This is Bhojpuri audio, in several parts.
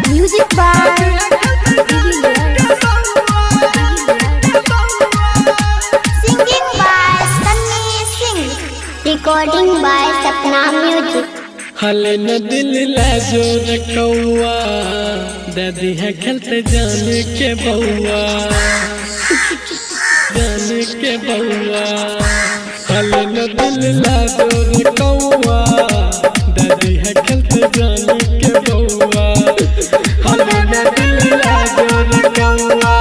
Music by singing by Sunny Singh, recording by Sapna Music. हले न दिल ला जोर कौआ दादी है खेलते जाने के बउआ जाने के बउआ हले न दिल ला जोर कौआ दादी है खेलते जाने के बउआ हले न दिल ला जोर कौआ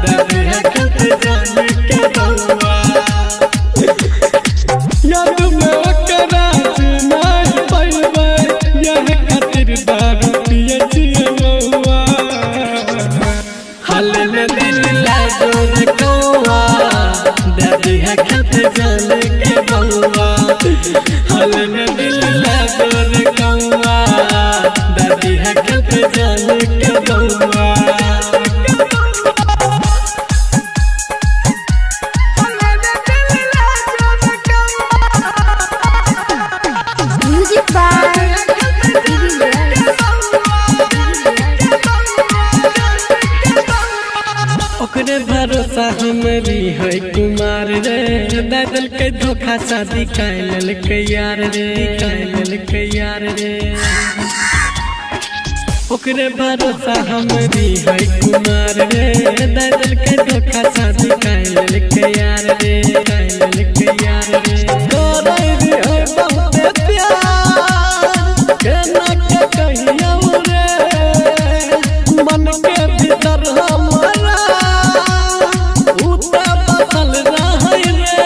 दादी है खेलते जाने के बउआ याद में ओकरा नहीं पाइबे यह खातिर दारू पिए छिए बउआ हले न दिल ला जोर कौआ दादी है खेलते जाने के बउआ हले न दिल ला जोर कौआ दादी है खेलते जाने के बउआ Music by ओकरे भरोसा हमरी है कुमार रे दादल के धोखा शादी कैलल के यार रे कैलल के यार रे ओकरे भरोसा हमरी है कुमार रे दादल के धोखा शादी कैलल के यार रे कैलल के यार रे तोरे रे है बहुत प्यार केना के कहियो रे मन के भीतर हमारा उता बदल रहै रे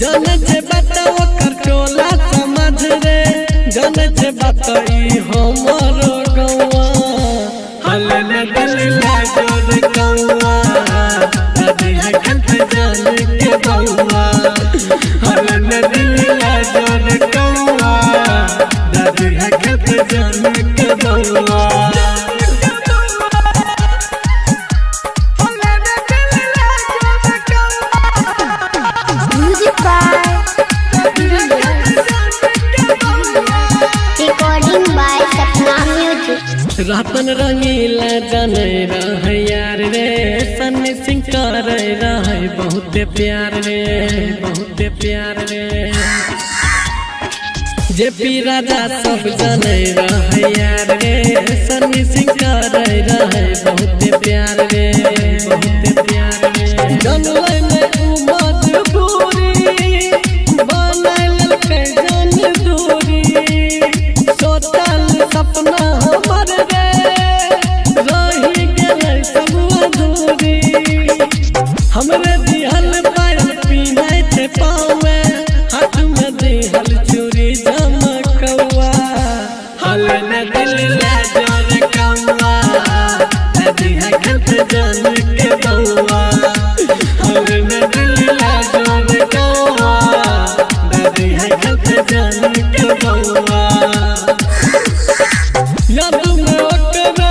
जाने छे बात ओकर टोला समझ रे जाने छे बात ई हमरो गौआ हले न दिल ला जोर कौआ दादी है खेलते जाने के बउआ हले न दिल ला जोर कौआ दादी है खेलते जाने के बउआ Music by recording by Sapna Music. रातन रंगीला जाने रहे यार रे सन्नी सिंह करे रहे बहुत प्यार रे बहुत प्यार रे जेपी राजा सब जाने रहे यार रे सन्नी सिंह करे रहे बहुत प्यार रे बहुत प्यार रे जनलै में मजबूरी बनल के जान दूरी सोचल सपना हमर रे रही गेलै सब अधूरी हमरे दिहल पायल पीनाइ छे पाँव में हाथ में दिहल चूड़ी चमकौआ हले न दिल ला जोर कौआ दादी है खेलते जाने के बउआ हले न दिल ला जोर कौआ दादी है खेलते जाने के बउआ याद में ओकरा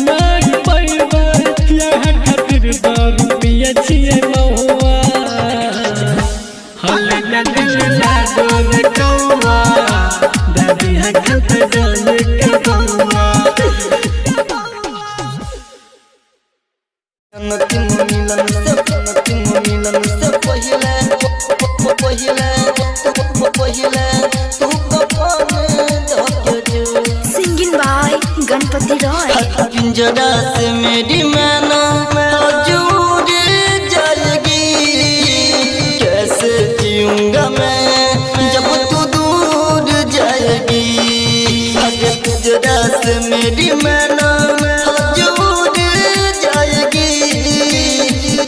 नहीं पाइबे यह खातिर दारू पिए छिए बउआ हले न दिल ला जोर कौआ दादी है खेलते जाने के बउआ Singing by Ganpati Roy. पिंजरा से मेरी मैना दूर जाएगी कैसे जीऊंगा मैं जब तू दूर जाएगी पिंजरा से मेरी मैना दूर जाएगी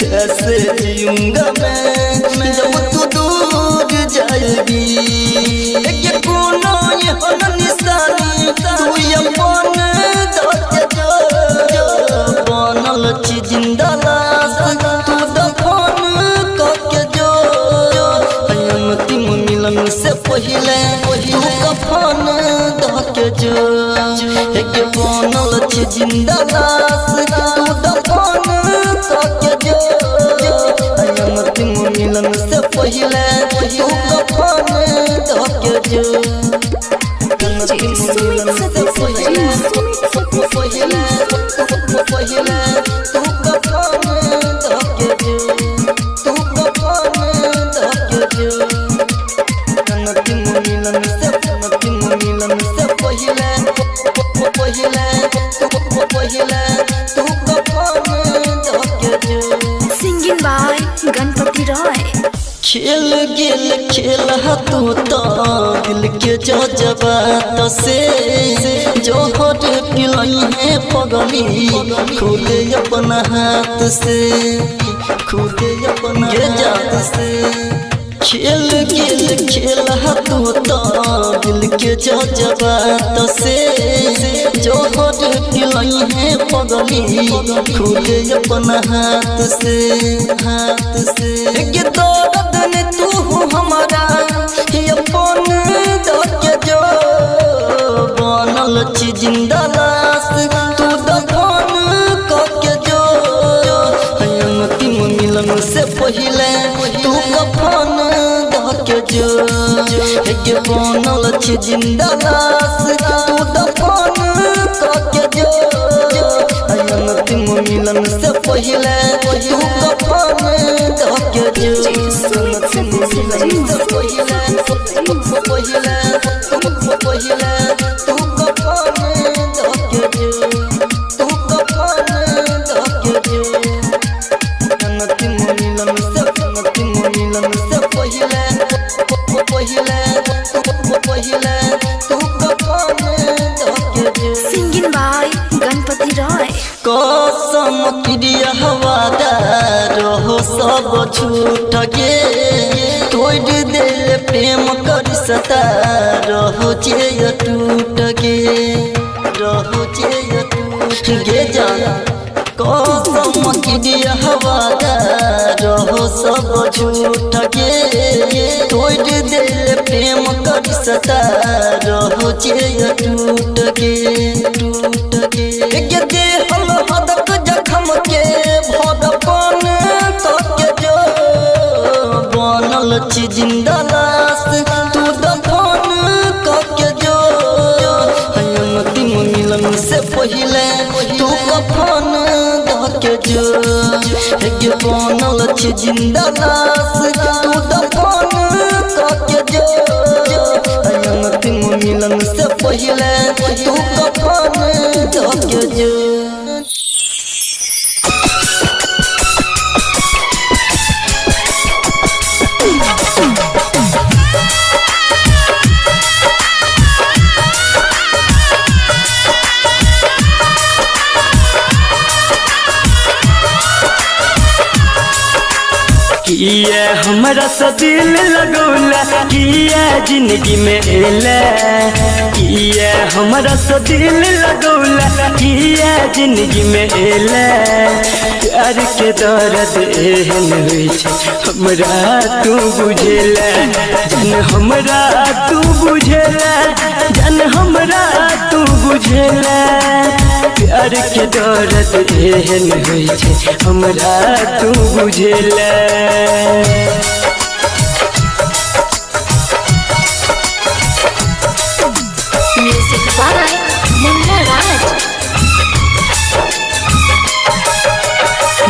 कैसे जीऊंगा मैं जब तू दूर जाएगी एक कोना ये निशानी तू अपन बनल छी जिंदा लाश तू दफन करके जो अंतिम मिलन से पहले तू कफन धके जो एक बनल छी जिंदा लाश तू दफन करके जो पहिले तू कफन धके जो अंतिम मिलन से पहिले तू कफन धके जो तू कफन धके जो अंतिम मिलन से पहिले तू कफन धके जो Singing by Ganpati Roy. खेल गेल खेल तू तो दिल के जज्बात से जोहर पिलई है पगली खुद अपना हाथ से खुद अपना जात से खेल गेल खेल तू तो दिल के जज्बात से जोहर पिलई है पगली खुद अपना हाथ से के दर्द ने तू हमारा अपन धके जो बनल छी जिंदा लाश तू दफन करके जो अंतिम मिलन से पहिले तू कफन धके जो के बनल छी जिंदा लाश तू दफन करके जो अंतिम मिलन से पहिले तू कफन धके जो अंतिम मिलन से पहिले तू कफन धके जो तू कफन धके जो अंतिम मिलन से पहिले तू कफन धके जो Singing by Ganpati Roy. कसम क्रिया हवादार हो सब झूठ गे तोड़ दे प्रेम कर सता रहो जे टूट गे रहो जे टूट गे जाना कसम क्रिया हवादार हो सब झूठ गे तोड़ दे प्रेम कर सता रहो जे टूट गे दे हम हदक जखम के भड़कन करके जो बनल छी जिंदा लाश तू दफन करके जो अंतिम मिलन से पहिले तू कफन धके जो बनल छी जिंदा लाश तू दफन करके जो अंतिम मिलन से पहिले तू कफन धके जो किया हमरा से दिल लगौला किया जिंदगी में एला किया हमरा से दिल लगौला किया जिंदगी में एला प्यार के दर्द एहन होइ छै हमरा तू बुझेला जन हमरा तू बुझेला जन हमरा तू बुझेला प्यार के दर्द एहन होइ छै हमरा तू बुझेला Music by Munna Raj.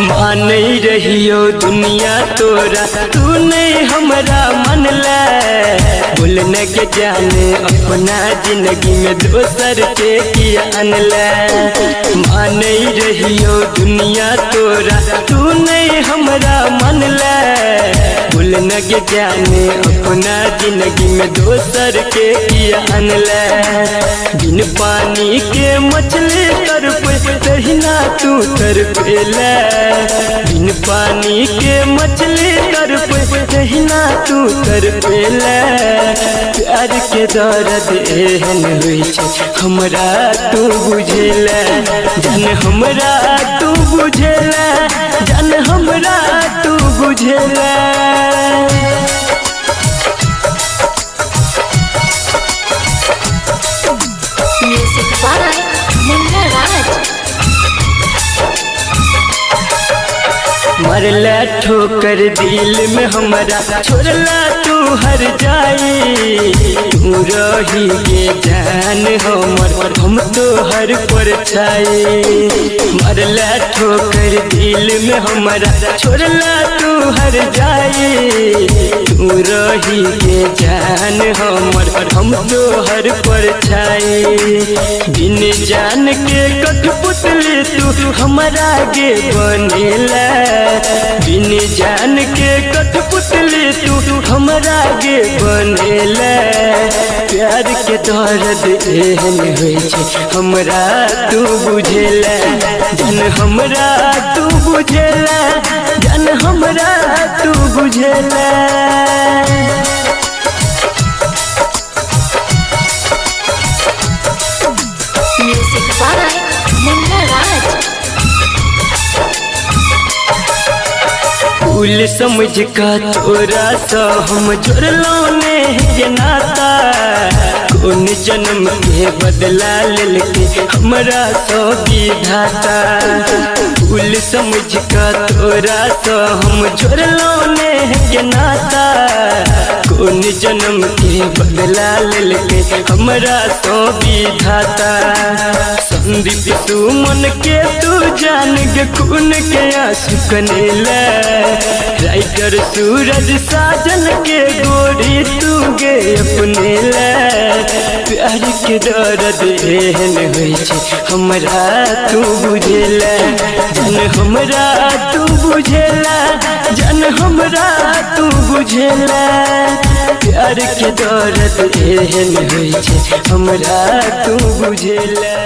मान रहियो दुनिया तोरा तू नहीं हमरा मन ला बोलने के जाने अपना जिंदगी में दोसर के किया अनला मान रहियो दुनिया तोरा तू नहीं हमरा मन ला बोलने के जाने अपना जिंदगी में दोसर के किया अनला बिन पानी के मछली कर तहिना तू तरपेला बिन पानी के मछली कर तहिना तू तरपेला प्यार के दर्द एहन होइ छै हमरा तू बुझेला जन हमरा तू बुझेला जन हमरा तू बुझेला Music by Munna Raj. मर मारला ठोकर दिल में हमारा छोड़ला तू हर जाई तू रही के जान हमर हम तो हर पर छाई मारला ठोकर दिल में हमारा छोड़ला तू हर जाई तू रही के जान हमर हम तो हर पर छाई बिन जान के कठपुतली तू हमारा गे बनेला बिन जान के कठपुतली तू हमारा गे बनेला प्यार के दर्द एहन होइ छै हमरा तू बुझेला जन हमरा तू बुझेला जन हमरा तू बुझेला म्यूजिक बाय मुन्ना राज। फूल समझ का तोरा सा हम जोड़लो ने के नाता कौन जन्म के बदला लेके हमरा सो विधाता फूल समझ का तोरा सा हम जोड़लो ने के नाता कौन जन्म के बदला लेके हमरा सो विधाता संदीप तू मन के तू जान के खून के आंसू कनेला राइटर सूरज साजन के गोरी तू गे अपने ला प्यार के दर्द एहन होइ छै हमरा तू बुझेला जन हमरा तू बुझेला जन हमरा तू बुझेला प्यार के दर्द एहन होइ छै हमरा तू बुझेला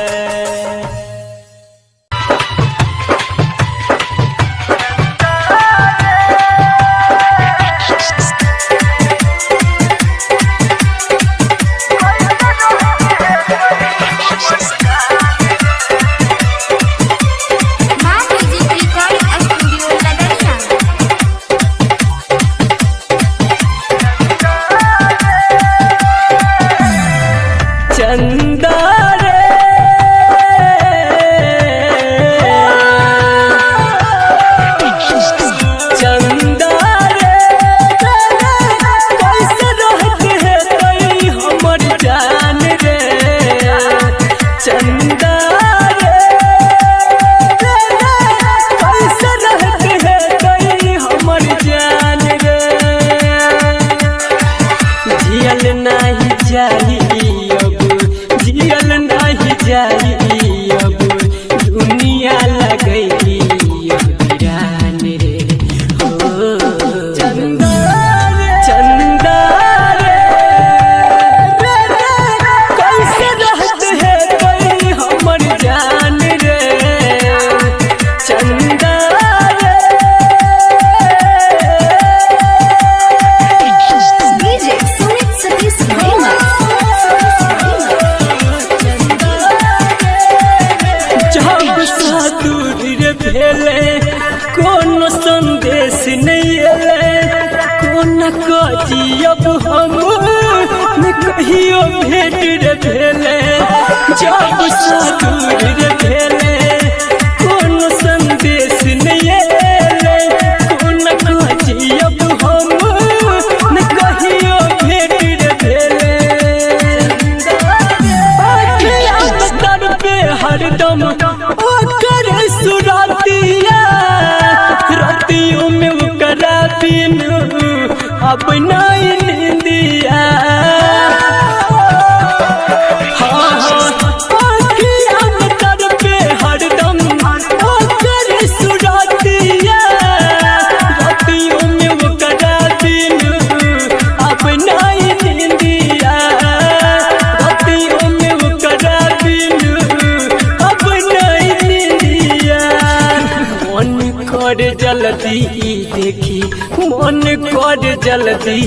जल्दी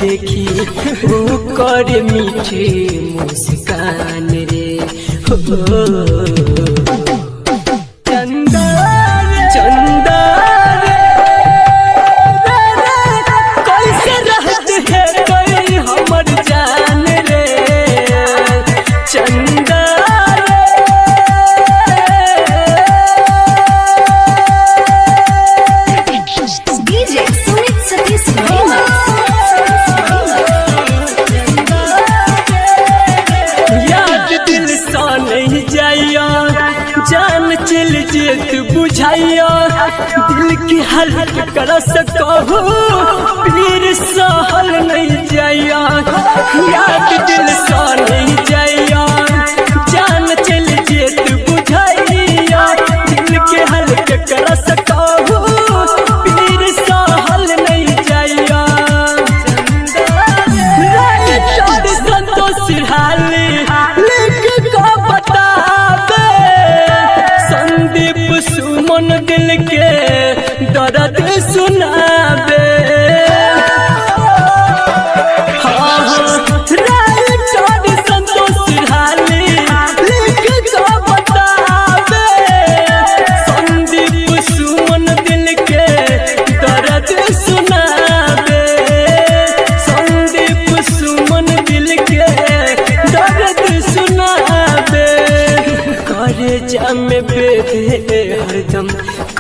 देखी वो कर मीठे मुस्कान रे चंदा चंदा कैसे रहते है कोई हमर जान रे चंदा हाल कर सकहो पीर सहल नहीं जाया याद दिल सा नहीं जाया जान चल जेत बुझाइया दिल के हाल कर सकहो पीर सहल नहीं जाया रात संतोष हाली लिख को बतावे संदीप सुमन दिल के दर्द सुनाबे संतोष हाली लिख को बतावे संदीप सुमन दिल के दर्द सुनाबे संदीप सुमन दिल के दर्द सुनाबे करे जाम बेदे हरदम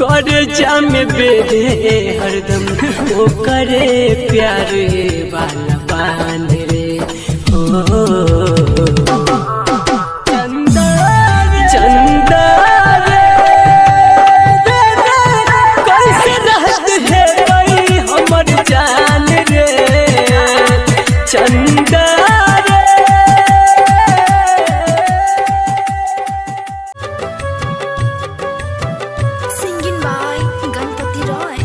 करे जाम बेदे हरदम ओ करे प्यार वाला बांध रे ओ चंदा चंदा रे कैसे रहत है कोई हमर जान रे चंदा Singing by Ganpati Roy.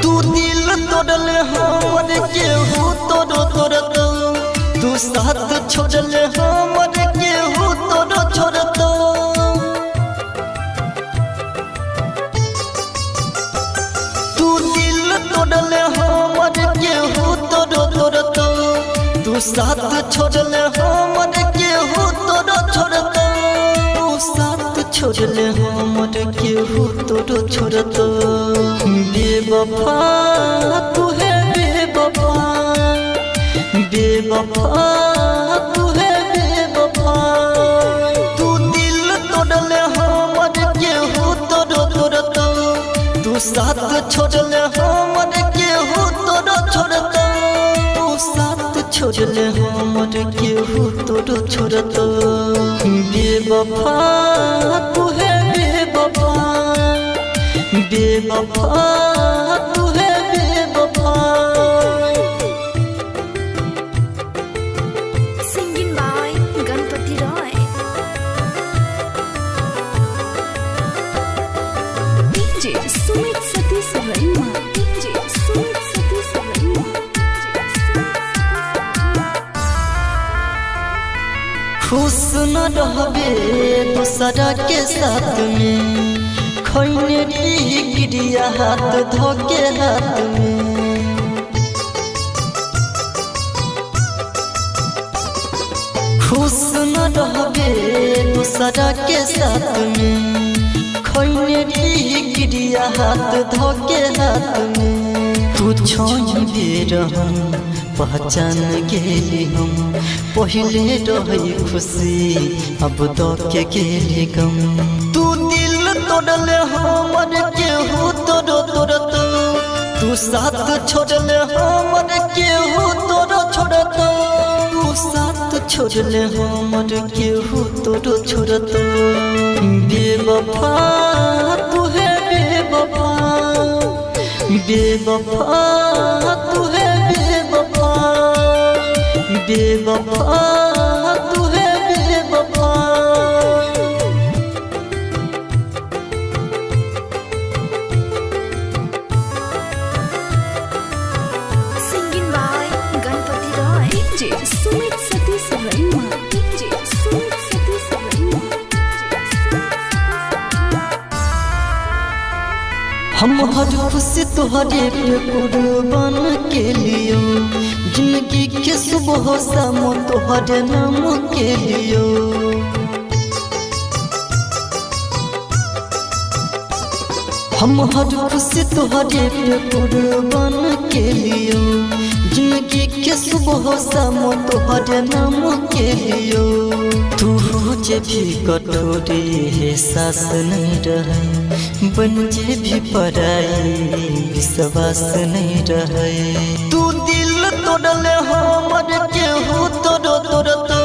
तू दिल तोड़ल हमर केहू तोड़ो तोड़तो तू साथ छोड़ल हमर केहू तोड़ो छोड़तो तू दिल तोड़ल हमर केहू तोड़ो तोड़तो तू साथ छोड़ल हमर केहू तोड़ो छोड़तो तू साथ छोड़ल हमर केहू तोड़ो छोड़तो बेवफा तू है बेवफा बेवफा तू है बेवफा तू दिल तोड़ल हमर केहू तोड़ो तोड़तो तू साथ छोड़ल हमर केहू तोड़ो छोड़तो तू साथ छोड़ल हमर केहू तोड़ो छोड़तो बेवफा तू है बेवफा बेवफा तू है बेवफा Singing by Ganpati Roy. DJ Sumit Satish Rema. DJ Sumit Satish Rema. खुश न रहबे दूसरा के साथ में खैनेरी गिरिया हाथ धोके हाथ में खुश न रहबे दूसरा के साथ में खैनेरी गिरिया हाथ धोके हाथ में तू छोड़बे रहम पहचान गेली हम पहले रही खुशी अब तो के गेली गम तू दिल तोड़ल हमर केहू तोड़ो तोड़तो तू साथ छोड़ल हमर केहू तोड़ो छोड़तो तू साथ छोड़ल हमर केहू तोड़ो छोड़तो बेवफा तू है बेवफा बेवफा तू है बेवफा बेवफा तू है बेवफा Singing by Ganpati Roy. DJ Sumit Satish Rema. DJ Sumit Satish Rema. हम हर खुशी तुहरे पे कुर्बान के लियो जिंदगी के सुबह शाम तुहरे नाम के लियो हम हर खुशी तुहरे पे कुर्बान के लियो जिंदगी के के सुबह शाम तोहरे नाम के लियो तू जे भी कठोरी है सास नहीं रहे बन जे भी पराई विश्वास नहीं रहे तू दिल तोड़ले हमर केहू तोड़ तो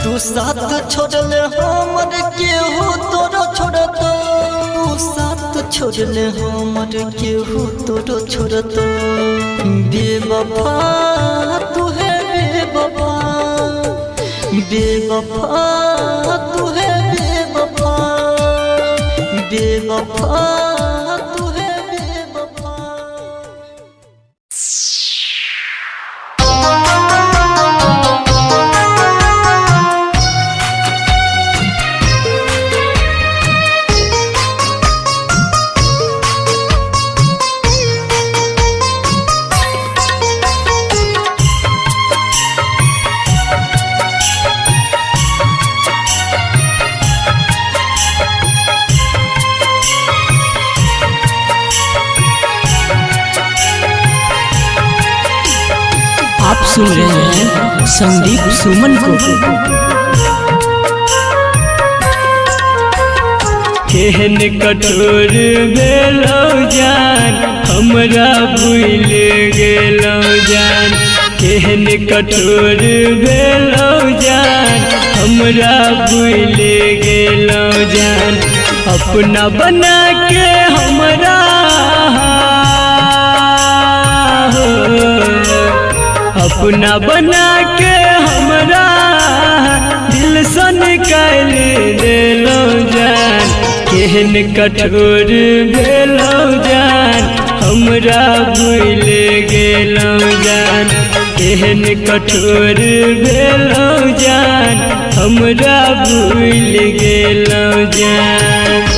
तू साथ छोड़ले हमर केहू तोड़ तो तू साथ छोड़ले हमर केहू तोड़ तो बेवफा तू है बेवफा बेवफा तू है बेवफा बेवफा तू है बेवफा। आप सुन रहे हैं संदीप सुमन को। केहन कठोर भेलो जान हमरा भूल गेलो जान केहन कठोर भेलो जान हमरा भूल गेलो जान अपना बना के हमरा अपना बना के हमरा दिल से निकाल देलो जान केहन कठोर भेलो जान हमरा भूल गेलो जान केहन कठोर भेलो जान हमरा भूल गेलो जान।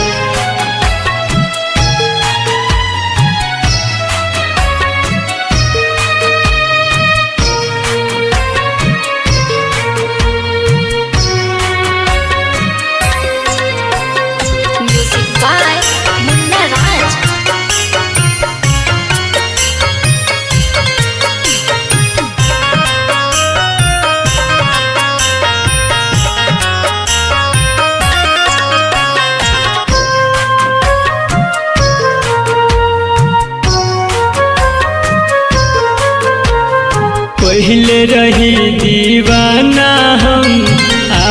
पहले रही दीवाना हम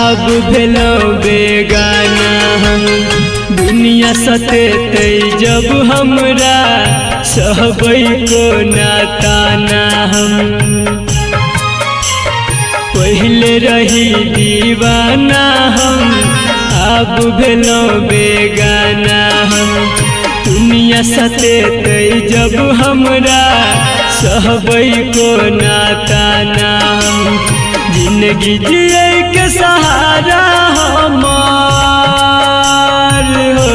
अब भेलो बेगाना हम दुनिया सतेते जब हमरा सहबै को नाताना हम पहले रही दीवाना हम अब भेलो बेगाना हम दुनिया सतेते जब हमरा सहबै को नाताना हम जिंदगी जिए के सहारा हमार हो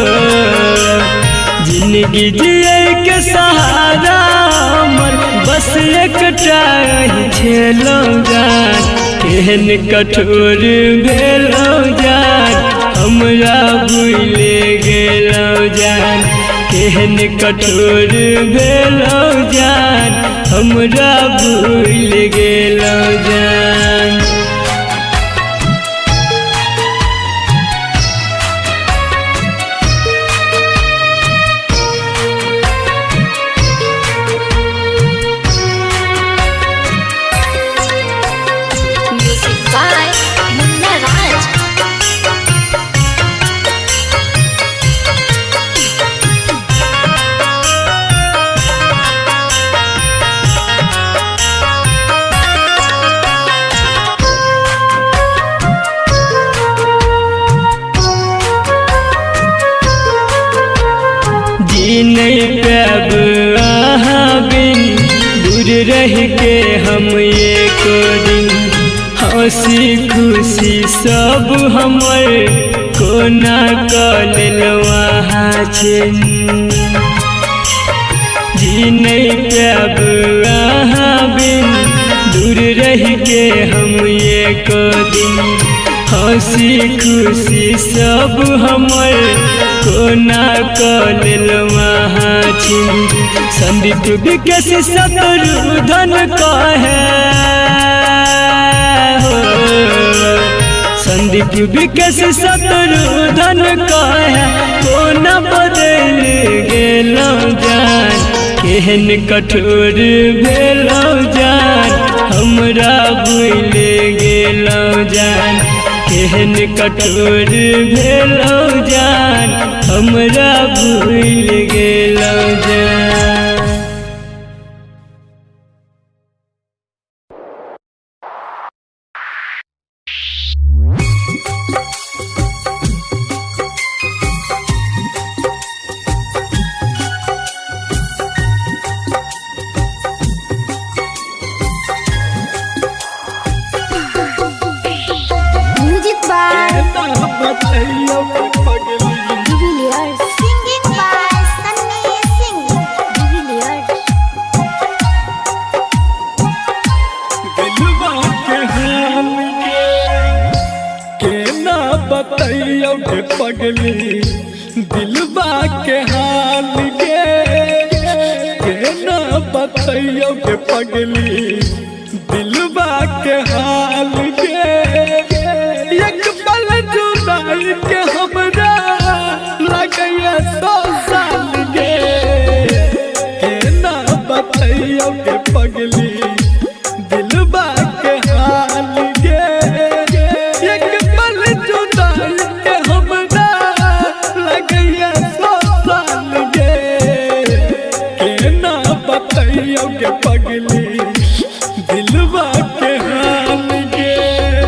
जिंदगी जिए के सहारा हमर बस एकटा छेलो जान केहन कठोर भेलो जान हमरा भूल गेलो जान केहन कठोर भेलो जान हमरा भूल गेलो जान। नहीं पाब अहाँ बिन दूर रह के हम एक दिन हंसी खुशी सब हमर कोना कऽ लेलहुँ अहाँ छिन जी नहीं पाब अहाँ बिन दूर रह के हम एक दिन हंसी खुशी सब हमर कोना कऽ लेलहुँ अहाँ छिन संदीप विकास शत्रुधन कहे विकास शत्रुधन कहे कोन बदल गेलो जान केहन कठोर भेलो जान हमरा भूल गेलो जान केहन कठोर भेलो जान हमरा भूल गेलो जान। Music by Divilliers. Singing by Sunny Singh. Divilliers. केना बतैयो के पगली दिलवा के हाल गे केना बतैयो के पगली दिलवा के हाल गे एक पल जुदाई के हमरा लगैया 100 साल गे केना बतैयो के पगली दिलवा के हाल गे एक पल जुदाई के हमरा लगैया 100 साल गे केना बतैयो के पगली दिलवा के हाल गे।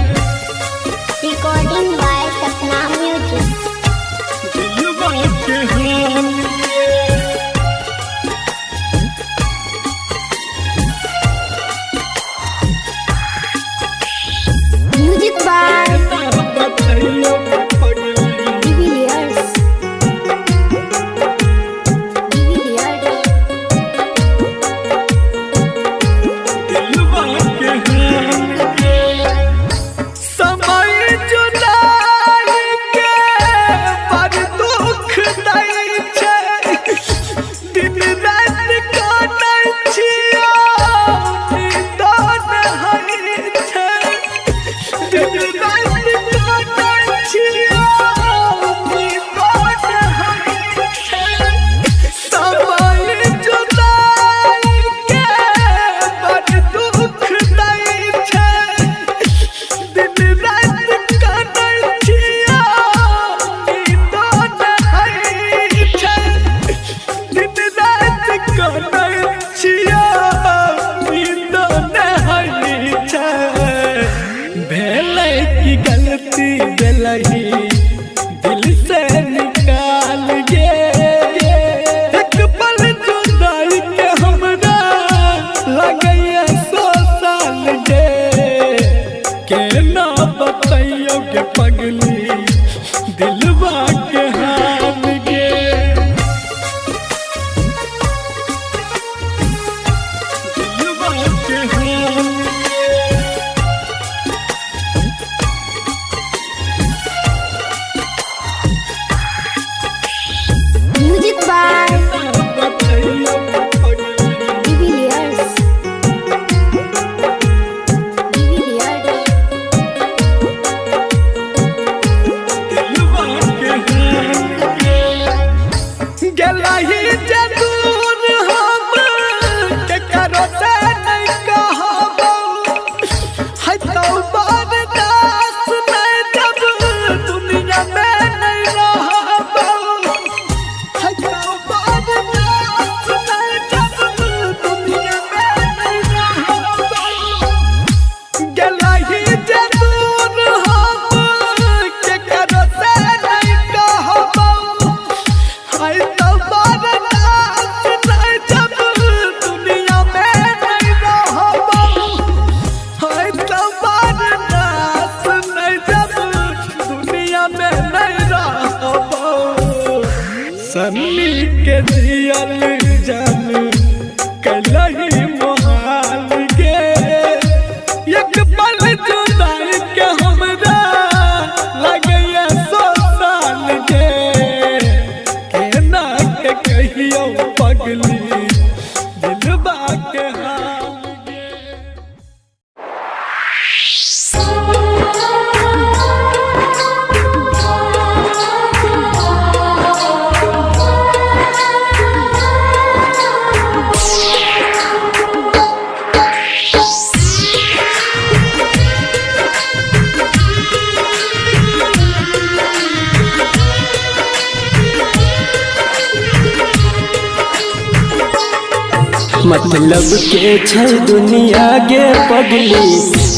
मतलब के छै दुनिया गे पगली,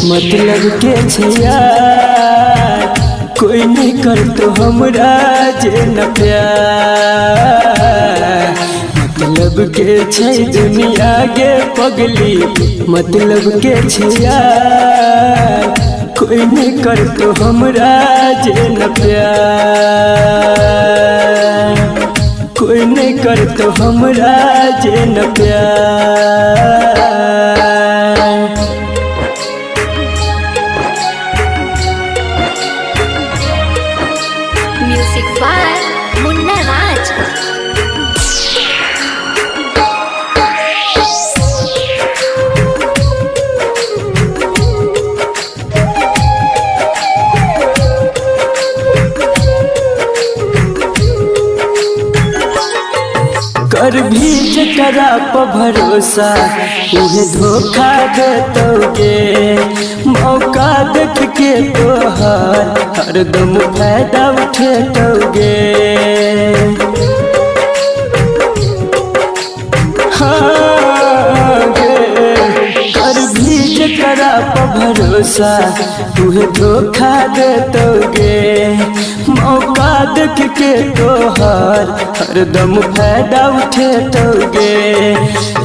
मतलब के छै यार, कोई नहीं कर तो हमरा जे न प्यार। मतलब के छै दुनिया गे पगली, मतलब के छै यार, कोई नहीं कर तो हमरा जे न प्यार, कोई नहीं कर तो हमरा जे न प्यार। म्यूजिक बाय मुन्ना राज। कर भी जकरा पर भरोसा उहे धोखा देतोगे, मौका देख के तोहर हरदम फायदा उठेतोगे। हाँ गे, कर भी जकरा पर भरोसा उहे धोखा देतोगे, मौका देख के तोहर हरदम फायदा उठेतोगे।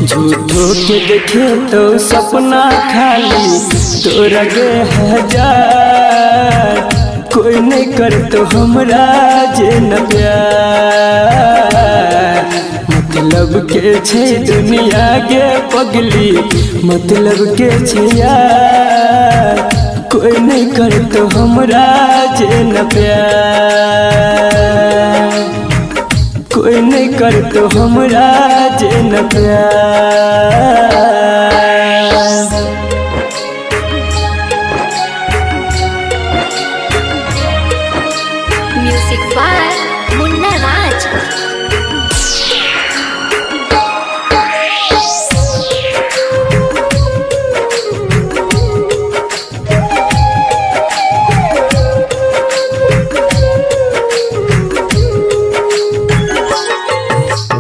झूठो के देखे तो सपना खाली तोरा गे हजार, कोई नहीं कर तो हमरा जे न प्यार। मतलब के छै दुनिया गे पगली, मतलब के छै यार, कोई नहीं कर तो हमरा जे न प्यार, कोई नहीं कर तो हमरा जे न प्यार। म्यूजिक बाय मुन्ना राज।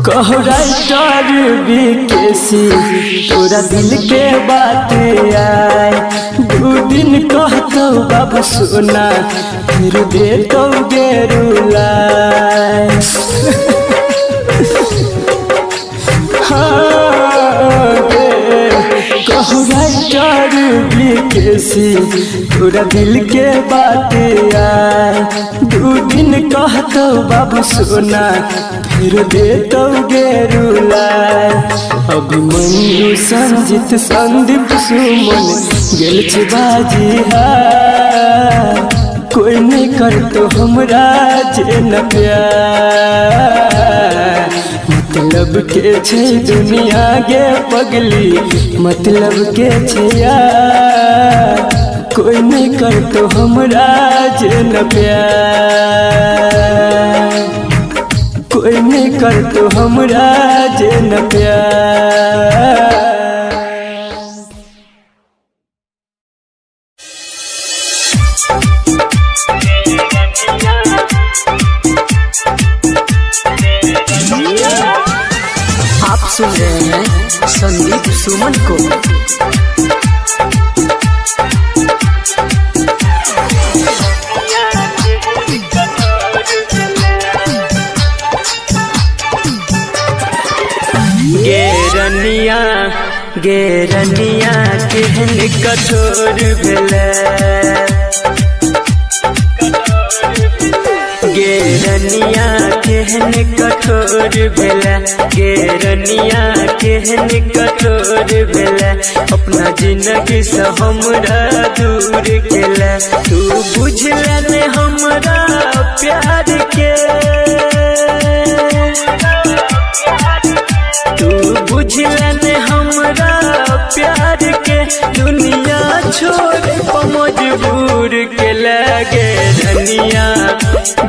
कहो राइटर बीकेसी तोरा दिल के बात आए, दू दिन कहतो बाबू सोना फिर देतो गे रुलाए। हाँ गे, कहो राइटर बीकेसी तोरा दिल के बात आए, दू दिन कहतो बाबू सोना फिर देतो गे रुलाए। अभिमन्यु संजित संदीप सुमन गेल छै बाजी हार, कोई नहीं कर तो हमरा जे न प्यार। मतलब के छै दुनिया गे पगली, मतलब के छै यार, कोई नहीं कर तो हमरा जे न प्यार, कोई नहीं कर तो हमरा जे न प्यार। आप सुन रहे हैं संदीप सुमन को। गेरनिया केहन कठोर भेलै, गेरनिया केहन कठोर भेलै, गेरनिया केहन कठोर भेलै, अपना जिंदगी से हमरा दूर केलै। तू बुझले ने हमरा प्यार के, तू बुझले ने हमरा प्यार के, दुनिया छोड़ पर मजबूर केला।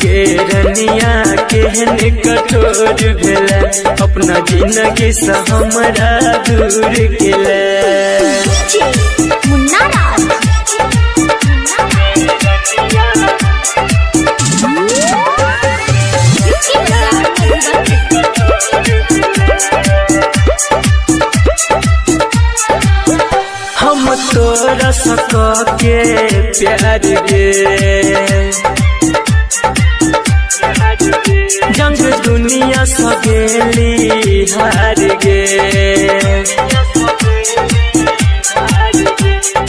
गेरनिया केहन कठोर भेलै, अपना जिंदगी से हमरा दूर केला। मुन्ना राज। हम तोरा सक के प्यार गे जंग दुनिया सगेली हार गे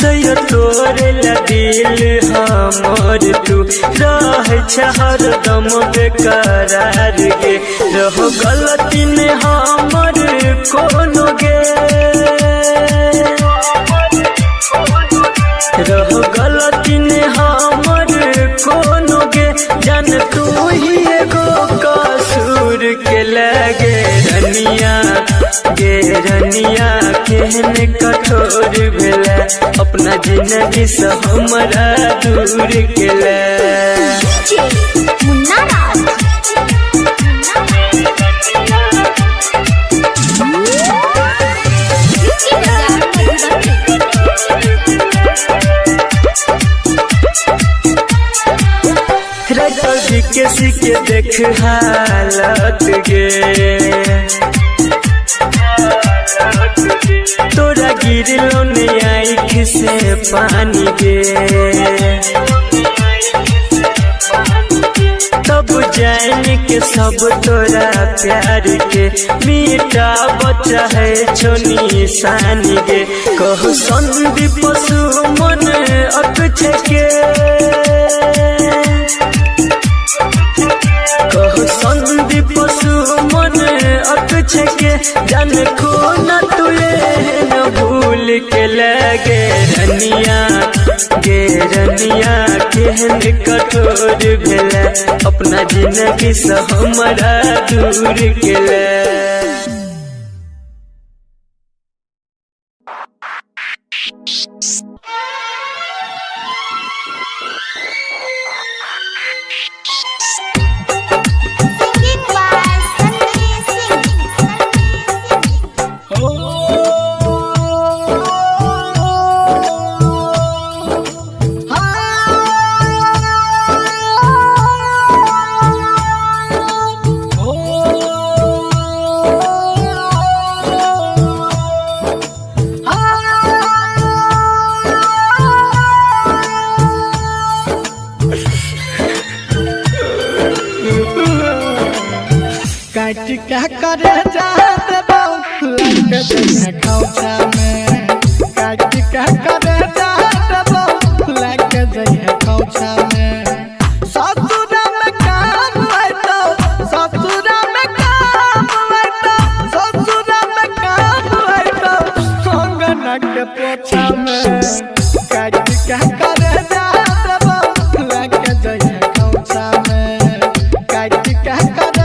तैयो तोरे दिल हमर तू रह हरदम बेकरार गे रहो गलती ने हमर कोनो गे रहो गलती ने हमर कोनो गे जान तू ही एगो कसूर के लगे रनिया गे रनिया केहन कठोर भेला अपना जिंदगी से हमरा दूर केला मुन्ना राज किसी के देख हालत गे तोरा गिरलो ने आँख से पानी गे तब जान के सब तोरा प्यार के मीठा बच्चा है छोनी सानी गे कहो संदीप सुमन अक्षय के कहो संदीप सुमन अक्षय के जान को न तुए न भूल के लगे रनिया गे रनिया केहन कठोर भेला अपना जिंदगी से हमरा दूर केला काट क्या करे जाते बाबू लग जइहे खौचा में काट क्या करे जाते बाबू लग जइहे खौचा में ससुरा में काम आइतो ससुरा में काम आइतो ससुरा में काम आइतो अंगना के पोछा में काट क्या करे जाते बाबू लग जइहे खौचा में काट क्या करे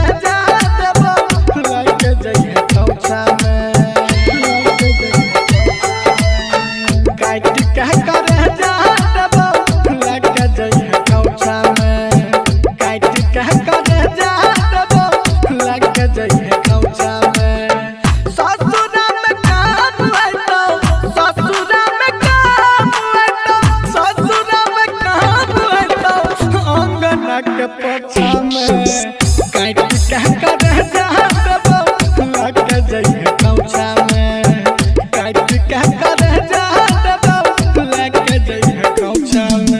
रईमा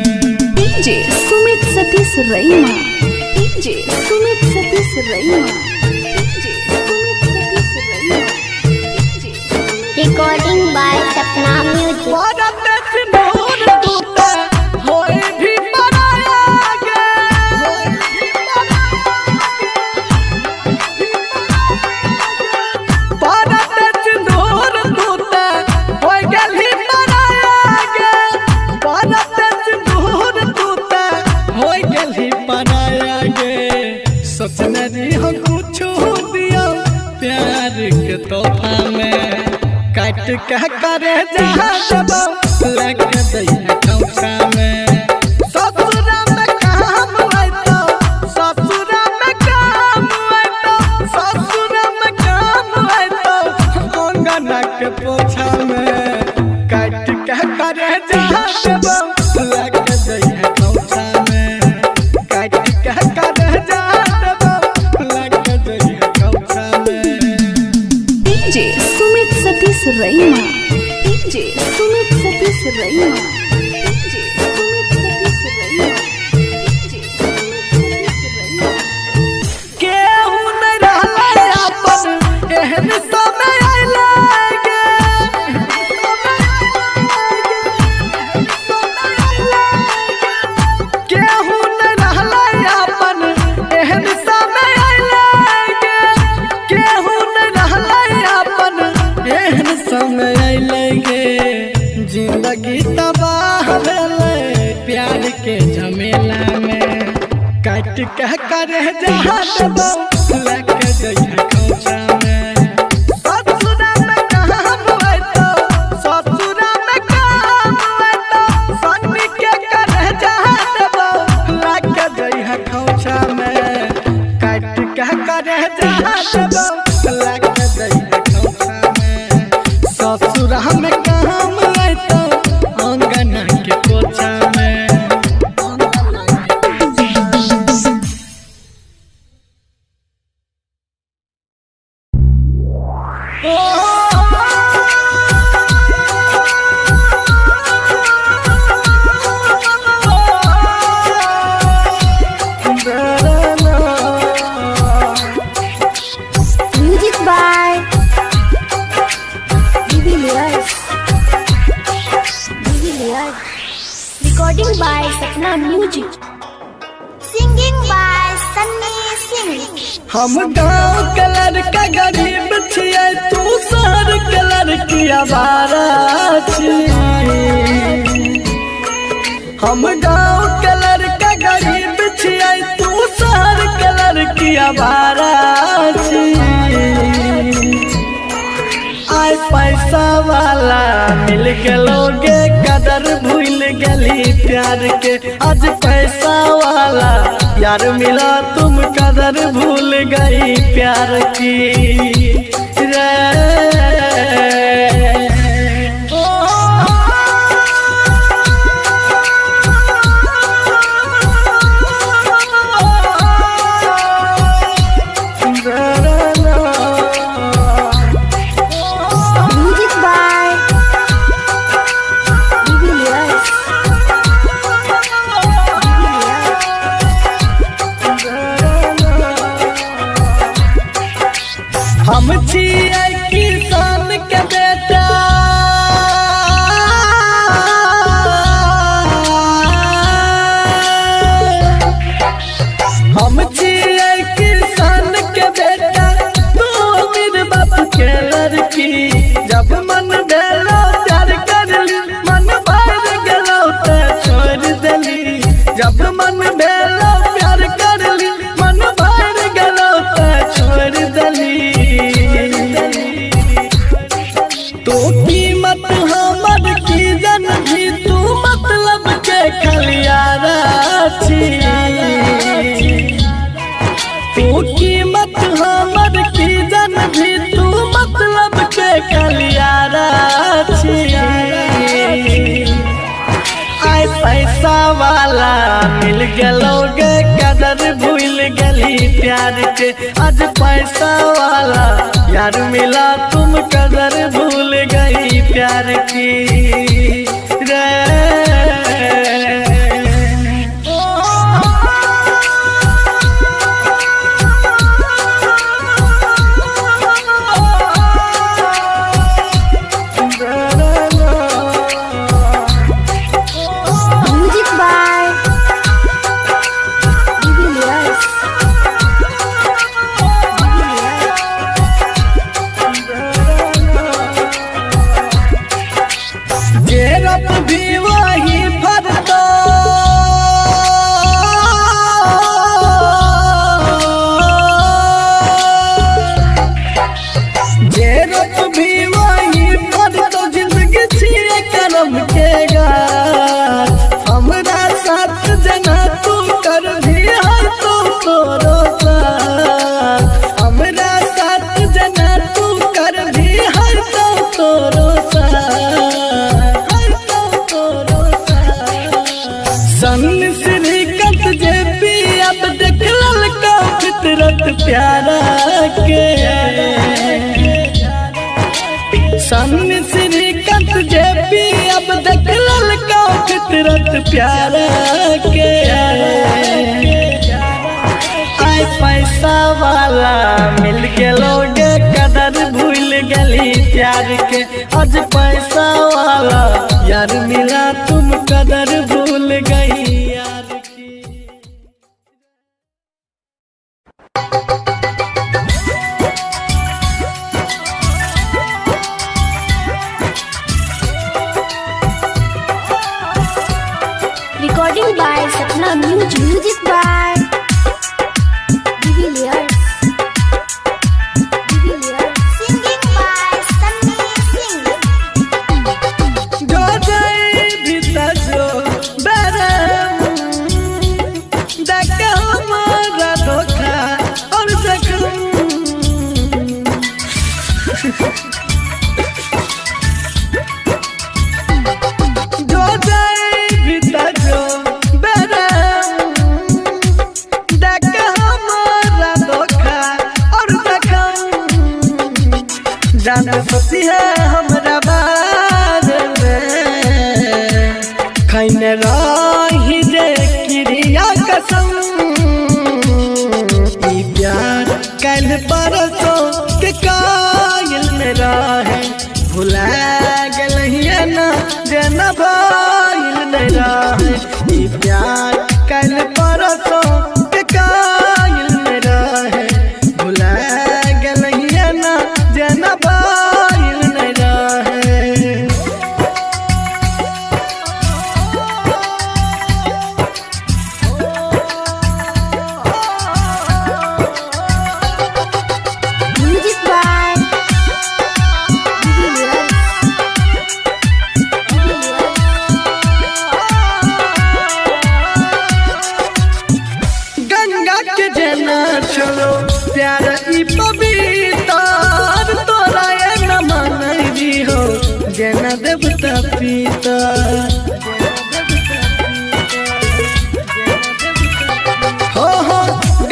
डीजे सुमित सतीश रईमा डीजे सुमित सतीश रईमा रिकॉर्डिंग बाय सपना म्यूजिक सपनरी हम कुछ दिया प्यार के तोहफा में काट क्या करे जब लग दैया कौसा में ससुरा में काम आइतो ससुरा में काम आइतो ससुरा में काम आइतो अंगना के पोछा में काट क्या करे जब लग दैया कौसा में काट क्या करे डीजे सुमित सतीश रईमा डीजे सुमित रईमा डीजे सुमित सतीश रईमा डीजे सुमित सतीश रईमा केहू न रहले अपन एहन समय आइलागे केहू न रहले अपन एहन समय आइलागे केहू न रहले अपन एहन समय आइलागे जिंदगी तबाह भेलै प्यार के झमेला में काट कह कर जहाँ देबो लेके जइहे खोचा में ससुरा में काम होइतो ससुरा में काम होइतो सन्नी के कर जहाँ देबो लेके जइहे खोचा में काट कह कर जहाँ देबो लेके जइहे खोचा में ससुरा में काम होइतो अंगना के कोचा में music by Devilliers recording by Sapna music Singing by Sunny Singh. हम गाँव के लड़का गरीब छियै तू शहर के लड़की आवारा छी हम गाँव के लड़का गरीब छियै तू शहर के लड़की आवारा छी आय पैसा वाला मिल गेलोगे कदर भूल गली प्यार के आज पैसा वाला यार मिला तुम कदर भूल गई प्यार की रे म्यूजिक बाय डिविलियर्स हम छियै किसान के बेटा हम छियै किसान के बेटा तू अमीर बाप के लड़की जब मन भेलो प्यार करली मन भर गेलो त छोड़ देली जब मन भेलो प्यार करली मन भर गेलो त छोड़ देली तो कीमत हमर की जन भी तू मतलब के खलियारा छी तू कीमत हमर की जन भी तू मतलब के खलियारा छी आय पैसा वाला मिल गेलोगे कदर भूल गली प्यार के आज पैसा वाला यार मिला तुम कदर भूल गई प्यार की रे म्यूजिक बाय डिविलियर्स जेरप भी वही फरतो जेरप भी वही फरतो जिंदगी छिए करम के गाछ हमरा साथ जना तू कर भी हर तू तोरो साथ हमरा साथ जना तू कर भी हर तू तोरो सन श्रीकंत जे पी अब देख ललका फितरत प्यारा के सन श्रीकंत जे पी अब देख फितरत प्यार के आय पैसा वाला मिल गेलोगे कदर भूल गली प्यार के आज पैसा वाला यार मिला तुम कदर भूल गई यार की। Recording by Sapna Music. Music by Divilliers. Singing by Sunny Singh. जो जाए भीतर जो बरम देख हमारा धोखा और जख्म जो जाए भीतर जो बरम देख हमारा धोखा और जख्म जान सकती है हमरा बारे में खैने रही जे क्रिया कसम ई प्यार कल परसों के कायल में रहे भुला गलहिए ना जेना भाईल में रहे ई प्यार कल परसों के कायल में रहे भुला गलहिए ना जेना भाईल में रहे। Music by Divilliers. गंगा के जना चलो प्यार ई पवित्र तोरा ये न मानई हो जना देवता पिता हो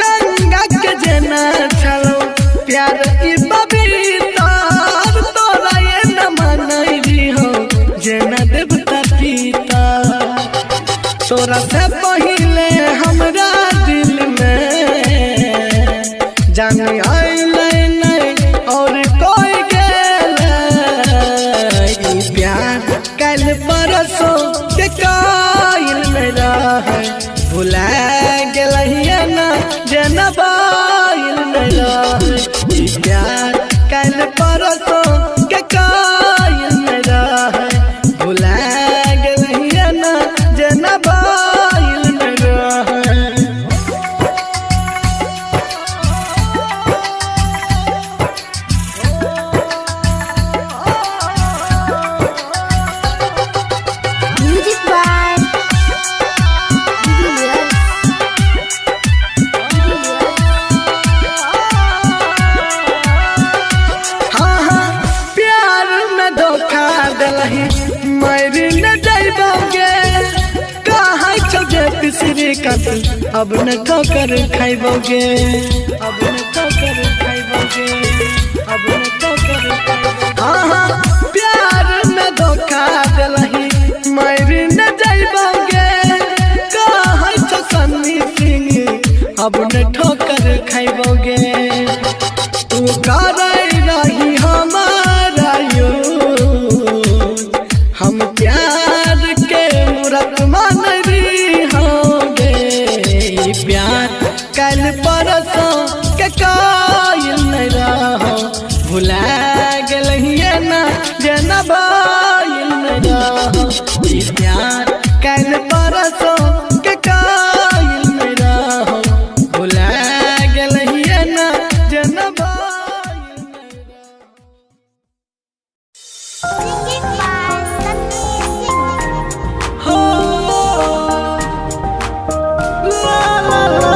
गंगा के जना चलो प्यार ई पवित्र तोरा ये न मानई हो जना देवता पिता तोरा से पहिले हमरा दिल में जान आइले नहीं और कोई गेले ई प्यार कल परसों के कायल में रहे भुला गेलहिए ना जेना बाईल में रहे ई प्यार कल परसों के कायल में रहे भुला गेलहिए ना जेना बाईल में रहे। Music by Divilliers. हाँ हाँ प्यार में धोखा दिलही मर न जाइबोगे कहाँ चौजे तीसरी कत अब न ठोकर खाइबोगे अब न ठोकर खाइबोगे अब न ठोकर खाइबोगे। हाँ हाँ प्यार में धोखा दिलही मर न जाइबोगे कहाँ चौ सन्नी सिंह अब न ठोकर खाइबोगे तू कराई रही हमारा यूं हम प्यार के मूरत मान रही होंगे प्यार कल परसों के कायल नहीं रहो भुला गलहिए ना जना बाईल नहीं रहो ई प्यार कल परसों के कायल नहीं रहो भुला गलहिए ना जना बाईल नहीं रहो। Singing by Sunny Singh. हो ला ला ला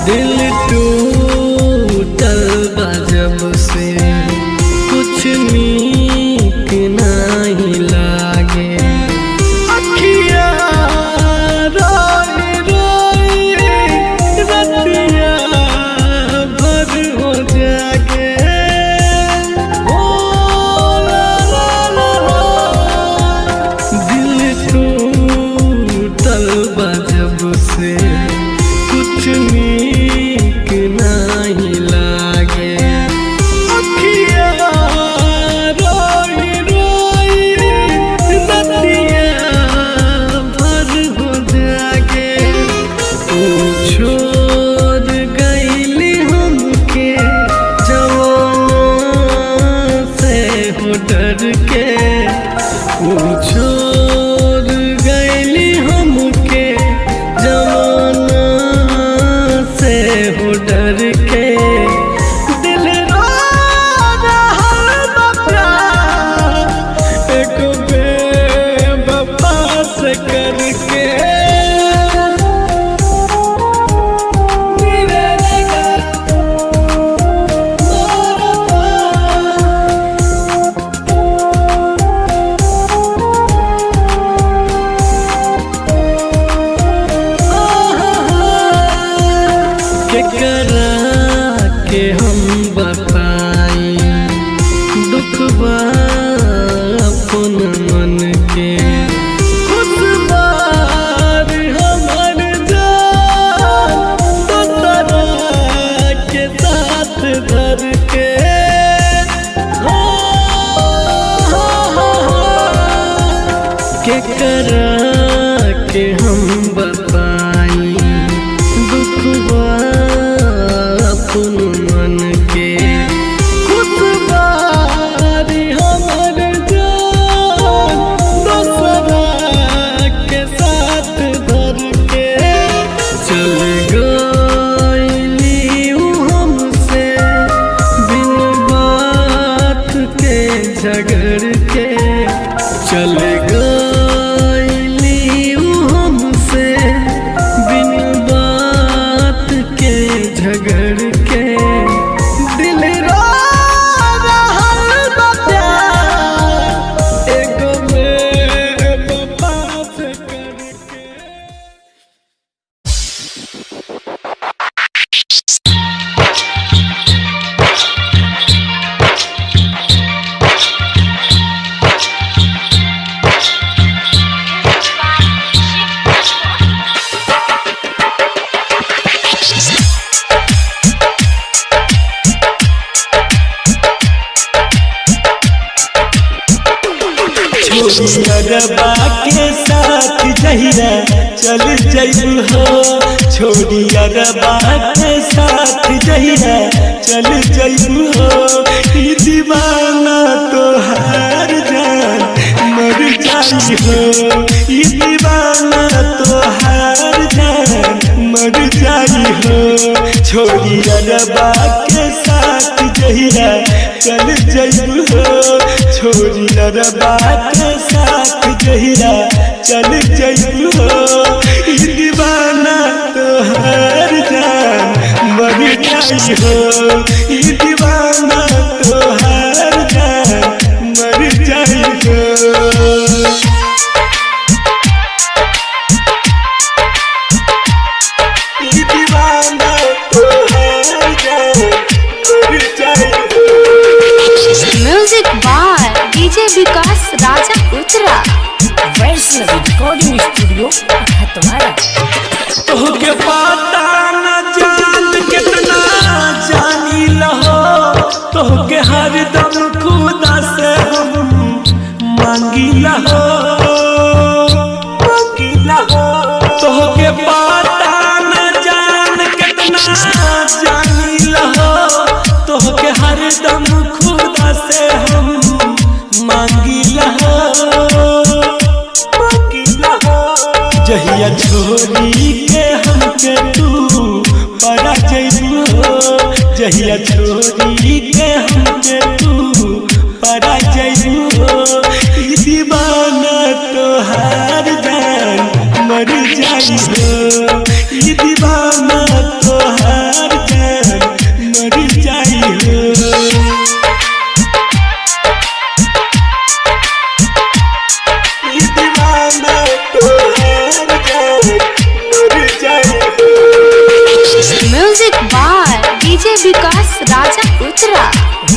दिल टूटल बा जब से कुछ नीक नहीं लागे अखियाँ रोई रोई रतिया भर हो जागे ओ ला ला ला ला। दिल टूटल बा जब से कुछ नीक नहीं लागे अखियाँ रोई रोई रतिया भर हो जागे तू छोड़ गईली हमके जवाना से हो डर के तू छोड़ गईली हमके जवाना से हो डर के दिल रो रहल बा प्यार एक बेवफा से करके मेरे लगा केकरा के हम बताई दुख बा अपन मन के खुश बार हमर जान दोसरा के साथ धर के केकरा के हम बताई दुख बा अपन मन के खुश बारी हमर जान दोसरा के साथ धर के चल गईली ऊ हमसे बिन बात के झगड़ के चल गईली ऊ हमसे बिन बात के झगड़ के दिल रो रहल बा प्यार एगो बेवफा से करके छोड़ियरबा के साथ जहिरा चल जइबू हो छोड़ियरबा के साथ जहिरा चल जइबू हो ई दीवाना तोहार जान मर जाई हो ई दीवाना तोहार जान मर जाई हो छोड़ियरबा के साथ जहिरा चल जइबू हो छोड़ियरबा के साथ जहिरा चल जइबू हो ई दीवाना तोहार जान मर जाई हो ई दीवाना तोहार जान मर जाई हो ई दीवाना तोहार जान मर जाई हो music by DJ Vikas Raja Uttara Vaishnav recording studio Hatwara. तोहके पता न जान कितना जानी लहो तोहके हरदम खुदा से हम मांगी लहो तोहके पता न जान कितना जानी लहो तोहके हरदम खुदा से हम मांगी लहो जहिया छोरी के हमके तू परा जइबू हो जहिया छोरी के हमके तू परा जइबू हो ई दीवाना तोहार जान मर जाई हो ई दीवाना तोहार music by DJ Vikas Raja Uttara.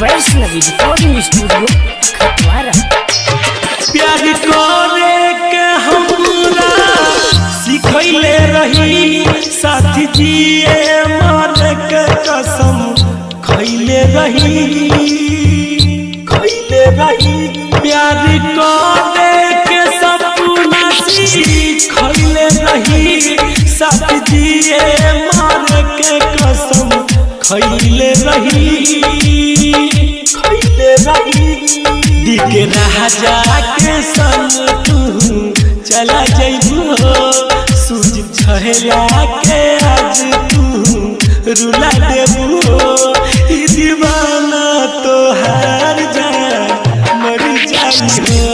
Vaishnavi recording studio Khatwara. प्यार करे के हमरा सिखैले रही साथी जिए मरे के कसम खैले रही प्यार करे के सपना सिखैले रही साथी जिए मरे के कसम खैले रही दिखे राजा के संग तू चला जइबू सूझ छहला के आज तू रुला देबू दीवाना तो हार जा मर जाई